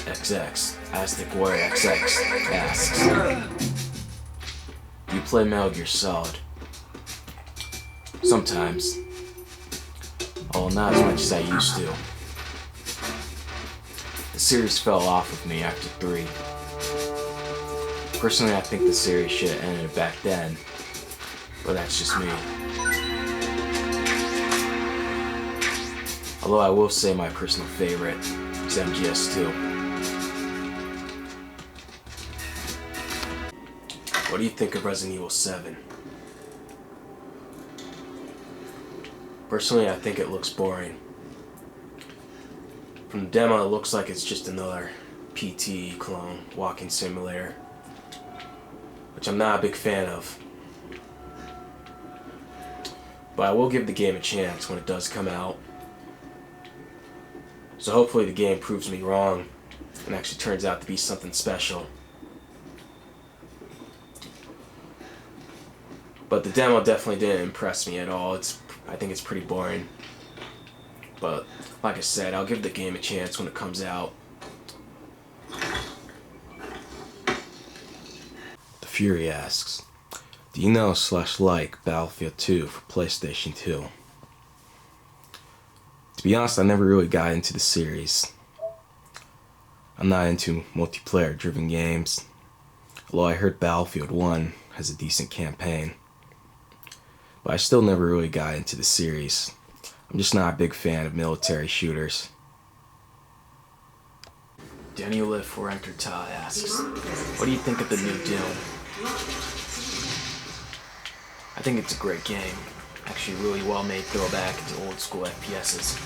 XX, Aztec Warrior XX, asks, do you play Metal Gear Solid? Sometimes. Oh, not as much as I used to. The series fell off of me after 3. Personally, I think the series should have ended back then, but that's just me. Although I will say my personal favorite is MGS2. What do you think of Resin UO7? Personally, I think it looks boring. From the demo, it looks like it's just another PT clone walking simulator, which I'm not a big fan of. But I will give the game a chance when it does come out. So hopefully the game proves me wrong and actually turns out to be something special. But the demo definitely didn't impress me at all. I think it's pretty boring. But like I said, I'll give the game a chance when it comes out. The Fury asks, do you know / like Battlefield 2 for PlayStation 2? To be honest, I never really got into the series. I'm not into multiplayer driven games, although I heard Battlefield 1 has a decent campaign. But I still never really got into the series. I'm just not a big fan of military shooters. Daniel Live for Enter Todd asks, what do you think of the new Doom? I think it's a great game. Actually really well made throwback to old school FPS's.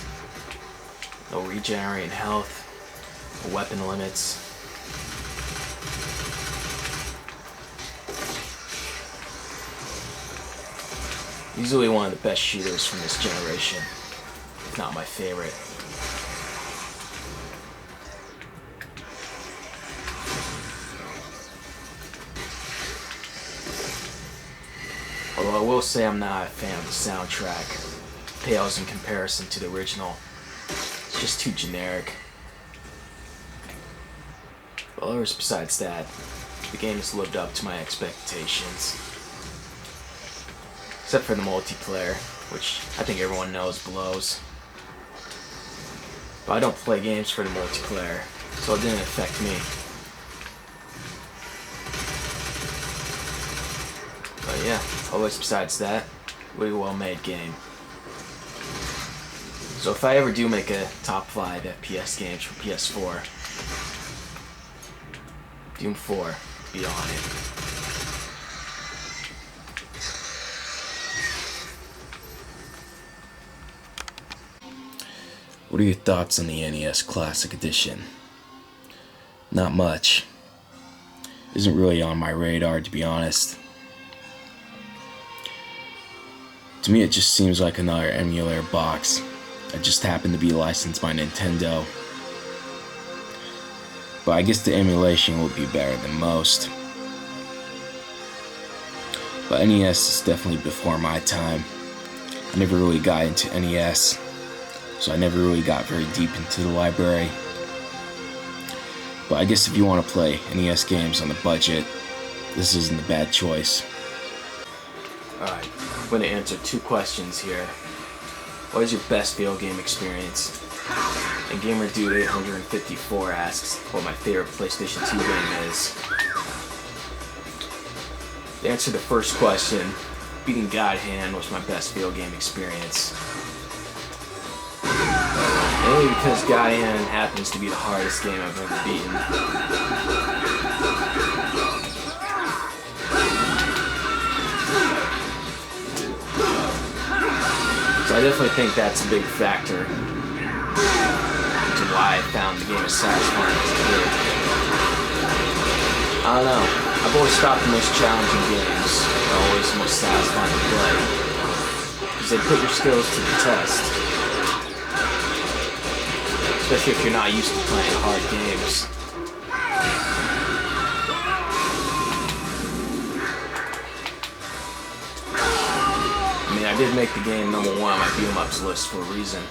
No regenerating health, no weapon limits. Easily one of the best shooters from this generation, if not my favorite. Although I will say I'm not a fan of the soundtrack. It pales in comparison to the original. It's just too generic. But others besides that, the game has lived up to my expectations. Except for the multiplayer, which I think everyone knows blows. But I don't play games for the multiplayer, so it didn't affect me. But yeah, always besides that, really well made game. So if I ever do make a top 5 FPS games for PS4, Doom 4 will be on it. What are your thoughts on the NES Classic Edition? Not much. Isn't really on my radar, to be honest. To me, it just seems like another emulator box that just happened to be licensed by Nintendo. But I guess the emulation would be better than most. But NES is definitely before my time. I never really got into NES. So I never really got very deep into the library. But I guess if you want to play NES games on a budget, this isn't a bad choice. Alright, I'm going to answer 2 questions here. What is your best video game experience? And GamerDude854 asks what my favorite PlayStation 2 game is. To answer the first question, beating God Hand was my best video game experience. Mainly because God Hand happens to be the hardest game I've ever beaten. So I definitely think that's a big factor into why I found the game as satisfying as it did. I don't know. I've always thought the most challenging games are always the most satisfying to play, because they put your skills to the test. Especially if you're not used to playing hard games. I mean, I did make the game number 1 on my beat-em-ups list for a reason.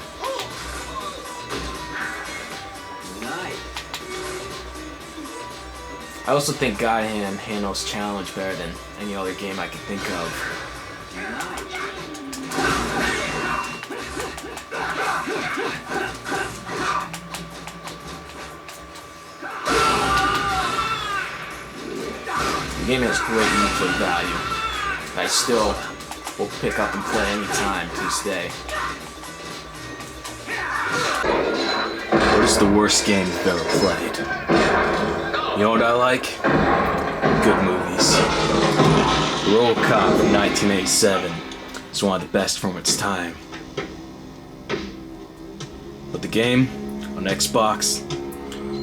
I also think God Hand handles challenge better than any other game I can think of. The game has great replay value. I still will pick up and play anytime to this day. What is the worst game you've ever played? You know what I like? Good movies. RoboCop from 1987 is one of the best from its time. But the game on Xbox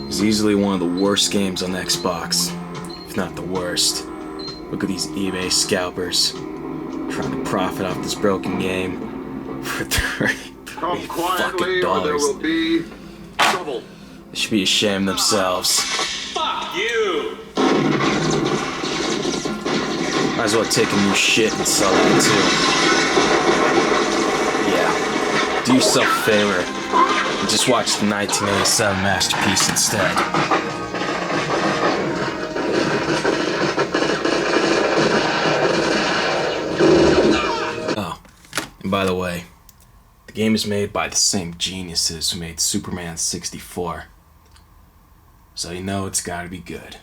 is easily one of the worst games on Xbox, if not the worst. Look at these eBay scalpers trying to profit off this broken game for $30 fucking dollars. There will be trouble. They should be ashamed themselves. Fuck you! Might as well take a new shit and sell that too. Yeah. Do yourself a favor and just watch the 1987 masterpiece instead. Oh, and by the way, the game is made by the same geniuses who made Superman 64. So you know it's gotta be good.